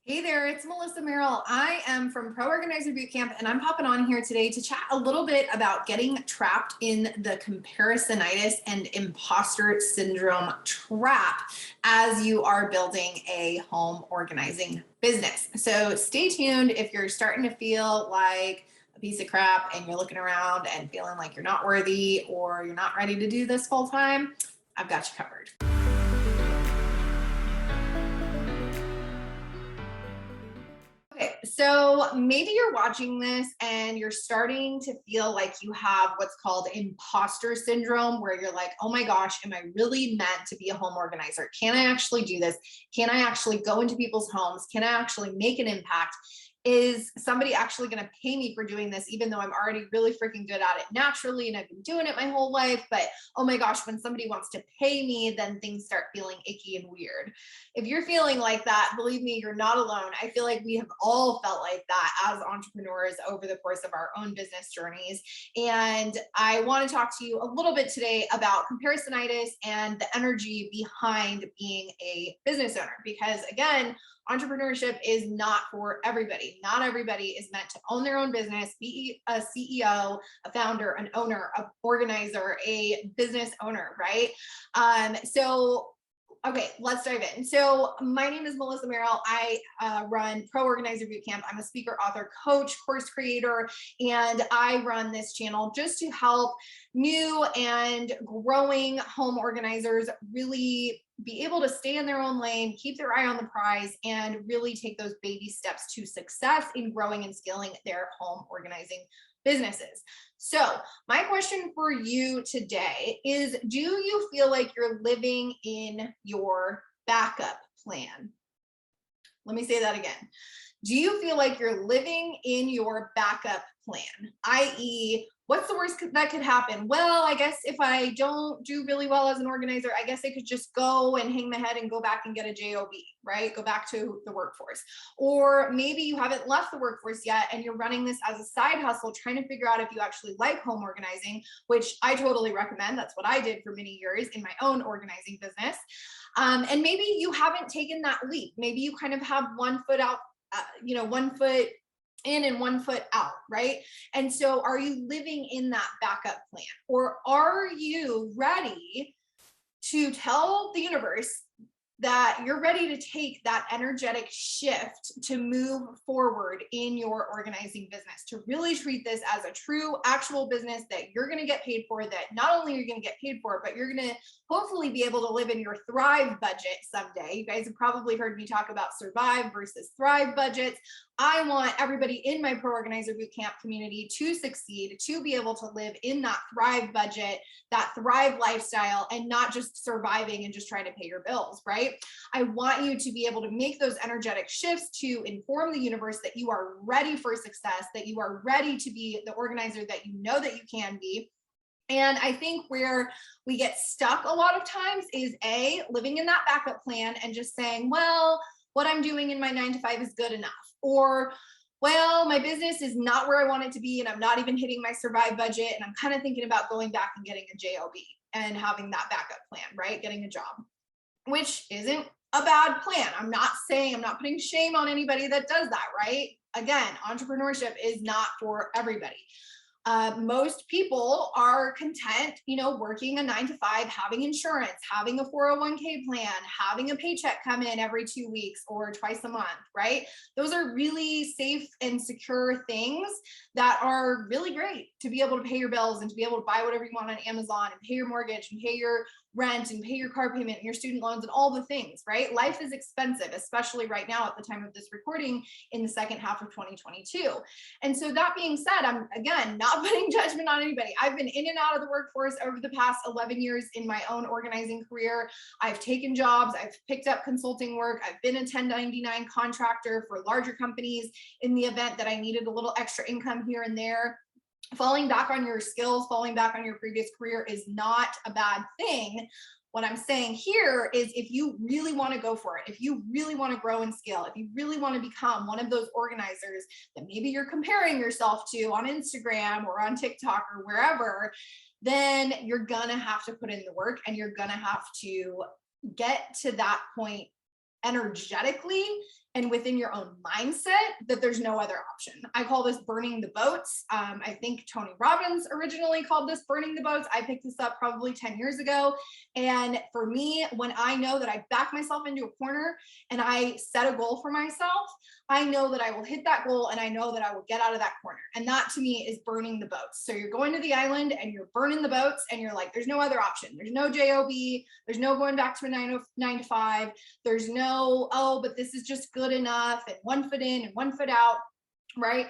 Hey there, it's Melissa Merrill. I am from Pro Organizer Bootcamp, and I'm popping on here today to chat a little bit about getting trapped in the comparisonitis and imposter syndrome trap as you are building a home organizing business. So stay tuned if you're starting to feel like a piece of crap and you're looking around and feeling like you're not worthy or you're not ready to do this full time. I've got you covered. Okay, so maybe you're watching this and you're starting to feel like you have what's called imposter syndrome, where you're like, oh my gosh, am I really meant to be a home organizer? Can I actually do this? Can I actually go into people's homes? Can I actually make an impact? Is somebody actually going to pay me for doing this, even though I'm already really freaking good at it naturally and I've been doing it my whole life? But oh my gosh, when somebody wants to pay me, then things start feeling icky and weird. If you're feeling like that, believe me, you're not alone. I feel like we have all felt like that as entrepreneurs over the course of our own business journeys. And I want to talk to you a little bit today about comparisonitis and the energy behind being a business owner. Because again, entrepreneurship is not for everybody. Not everybody is meant to own their own business, be a CEO, a founder, an owner, an organizer, a business owner, right? Okay, let's dive in. So my name is Melissa Merrill. I run Pro Organizer Bootcamp. I'm a speaker, author, coach, course creator, and I run this channel just to help new and growing home organizers really be able to stay in their own lane, keep their eye on the prize, and really take those baby steps to success in growing and scaling their home organizing businesses. So my question for you today is, do you feel like you're living in your backup plan? Let me say that again. Do you feel like you're living in your backup plan? i.e., what's the worst that could happen? Well, I guess if I don't do really well as an organizer, I guess I could just go and hang my head and go back and get a job, right? Go back to the workforce. Or maybe you haven't left the workforce yet and you're running this as a side hustle, trying to figure out if you actually like home organizing, which I totally recommend. That's what I did for many years in my own organizing business. And maybe you haven't taken that leap. Maybe you kind of have one foot out, 1 foot in and 1 foot out, right? And so are you living in that backup plan? Or are you ready to tell the universe that you're ready to take that energetic shift to move forward in your organizing business, to really treat this as a true, actual business that you're going to get paid for, that not only are you going to get paid for, but you're going to hopefully be able to live in your Thrive budget someday. You guys have probably heard me talk about Survive versus Thrive budgets. I want everybody in my Pro Organizer Bootcamp community to succeed, to be able to live in that Thrive budget, that Thrive lifestyle, and not just surviving and just trying to pay your bills, right? I want you to be able to make those energetic shifts to inform the universe that you are ready for success, that you are ready to be the organizer that you know that you can be. And I think where we get stuck a lot of times is living in that backup plan and just saying, well, what I'm doing in my 9 to 5 is good enough. Or, well, my business is not where I want it to be and I'm not even hitting my Survive budget. And I'm kind of thinking about going back and getting a job and having that backup plan, right? Getting a job, which isn't a bad plan. I'm not putting shame on anybody that does that, right? Again, entrepreneurship is not for everybody. Most people are content, working a 9 to 5, having insurance, having a 401k plan, having a paycheck come in every 2 weeks or twice a month, right? Those are really safe and secure things that are really great to be able to pay your bills and to be able to buy whatever you want on Amazon and pay your mortgage and pay your rent and pay your car payment and your student loans and all the things, right? Life is expensive, especially right now at the time of this recording in the second half of 2022. And so that being said, I'm again not putting judgment on anybody. I've been in and out of the workforce over the past 11 years in my own organizing career. I've taken jobs, I've picked up consulting work, I've been a 1099 contractor for larger companies in the event that I needed a little extra income here and there. Falling back on your skills, falling back on your previous career is not a bad thing. What I'm saying here is, if you really want to go for it, if you really want to grow and scale, if you really want to become one of those organizers that maybe you're comparing yourself to on Instagram or on TikTok or wherever, then you're going to have to put in the work and you're going to have to get to that point energetically and within your own mindset that there's no other option. I call this burning the boats. I think Tony Robbins originally called this burning the boats. I picked this up probably 10 years ago. And for me, when I know that I back myself into a corner and I set a goal for myself, I know that I will hit that goal and I know that I will get out of that corner. And that to me is burning the boats. So you're going to the island and you're burning the boats and you're like, there's no other option. There's no job. There's no going back to a 9 to 5. There's no, oh, but this is just good enough, and 1 foot in and 1 foot out, right?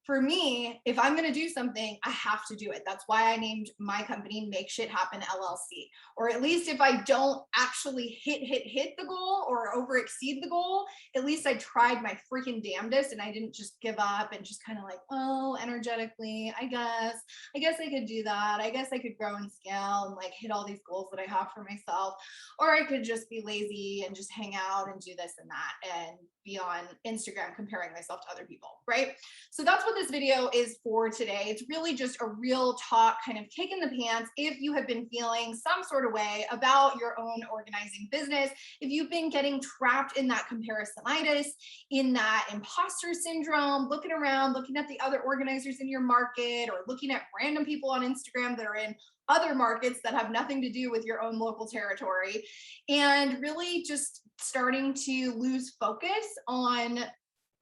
For me, if I'm going to do something, I have to do it. That's why I named my company Make Shit Happen LLC. Or at least if I don't actually hit the goal or over exceed the goal, at least I tried my freaking damnedest and I didn't just give up and just kind of like, oh, energetically, I guess I could do that. I guess I could grow and scale and like hit all these goals that I have for myself. Or I could just be lazy and just hang out and do this and that and be on Instagram comparing myself to other people, right? So that's what this video is for today. It's really just a real talk, kind of kick in the pants if you have been feeling some sort of way about your own organizing business, if you've been getting trapped in that comparisonitis, in that imposter syndrome, looking around, looking at the other organizers in your market, or looking at random people on Instagram that are in other markets that have nothing to do with your own local territory, and really just starting to lose focus on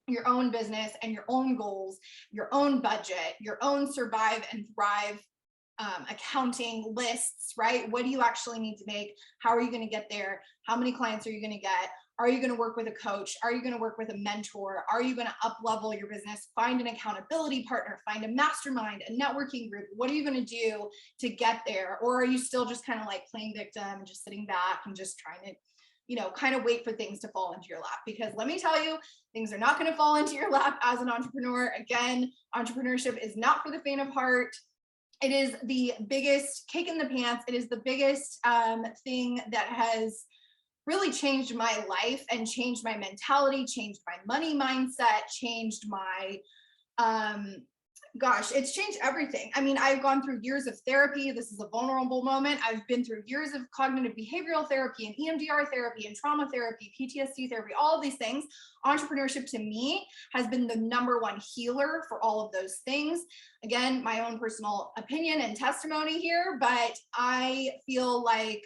your own business and your own goals, your own budget, your own survive and thrive accounting lists, right? What do you actually need to make? How are you going to get there? How many clients are you going to get? Are you going to work with a coach? Are you going to work with a mentor? Are you going to up level your business? Find an accountability partner, find a mastermind, a networking group. What are you going to do to get there? Or are you still just kind of like playing victim and just sitting back and just trying to, you know, kind of wait for things to fall into your lap? Because let me tell you, things are not going to fall into your lap as an entrepreneur. Again, entrepreneurship is not for the faint of heart. It is the biggest kick in the pants. It is the biggest thing that has really changed my life and changed my mentality, changed my money mindset, changed my gosh, it's changed everything. I mean, I've gone through years of therapy. This is a vulnerable moment. I've been through years of cognitive behavioral therapy and EMDR therapy and trauma therapy, PTSD therapy, all of these things. Entrepreneurship to me has been the #1 healer for all of those things. Again, my own personal opinion and testimony here, but I feel like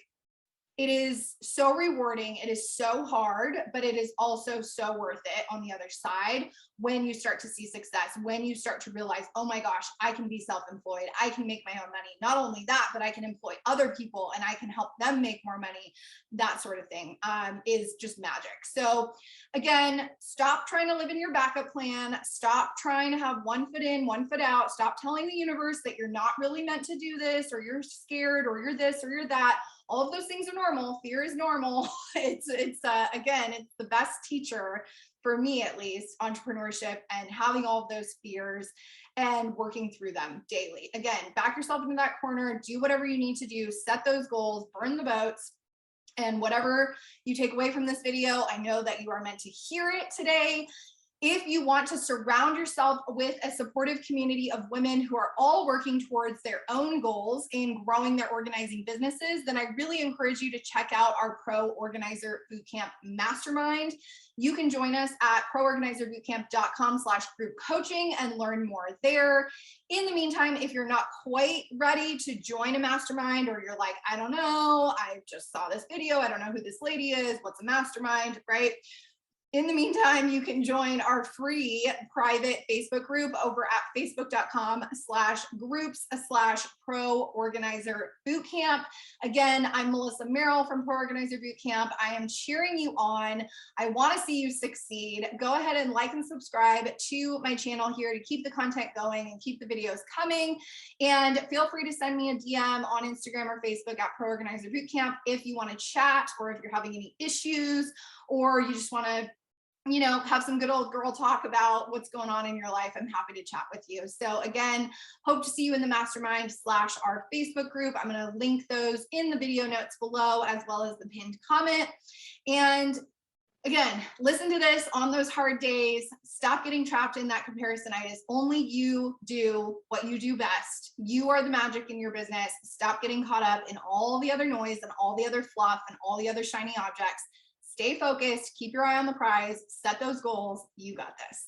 it is so rewarding. It is so hard, but it is also so worth it on the other side when you start to see success, when you start to realize, oh my gosh, I can be self-employed. I can make my own money. Not only that, but I can employ other people and I can help them make more money. That sort of thing is just magic. So again, stop trying to live in your backup plan. Stop trying to have 1 foot in, 1 foot out. Stop telling the universe that you're not really meant to do this, or you're scared, or you're this, or you're that. All of those things are normal. Fear is normal. Again, it's the best teacher for me, at least, entrepreneurship and having all of those fears and working through them daily. Again, back yourself into that corner, do whatever you need to do, set those goals, burn the boats. And whatever you take away from this video, I know that you are meant to hear it today. If you want to surround yourself with a supportive community of women who are all working towards their own goals in growing their organizing businesses, then I really encourage you to check out our Pro Organizer Bootcamp Mastermind. You can join us at proorganizerbootcamp.com/group coaching and learn more there. In the meantime, if you're not quite ready to join a mastermind, or you're like, I don't know, I just saw this video, I don't know who this lady is, what's a mastermind, right? In the meantime, you can join our free private Facebook group over at facebook.com/groups/Pro Organizer Bootcamp. Again, I'm Melissa Merrill from Pro Organizer Bootcamp. I am cheering you on. I want to see you succeed. Go ahead and like and subscribe to my channel here to keep the content going and keep the videos coming. And feel free to send me a DM on Instagram or Facebook at Pro Organizer Bootcamp if you want to chat, or if you're having any issues, or you just want to, you know, have some good old girl talk about what's going on in your life. I'm happy to chat with you. So again, hope to see you in the mastermind / our Facebook group. I'm going to link those in the video notes below, as well as the pinned comment. And again, listen to this on those hard days. Stop getting trapped in that comparisonitis. Only you do what you do best. You are the magic in your business. Stop getting caught up in all the other noise and all the other fluff and all the other shiny objects. stay focused, keep your eye on the prize, set those goals. You got this.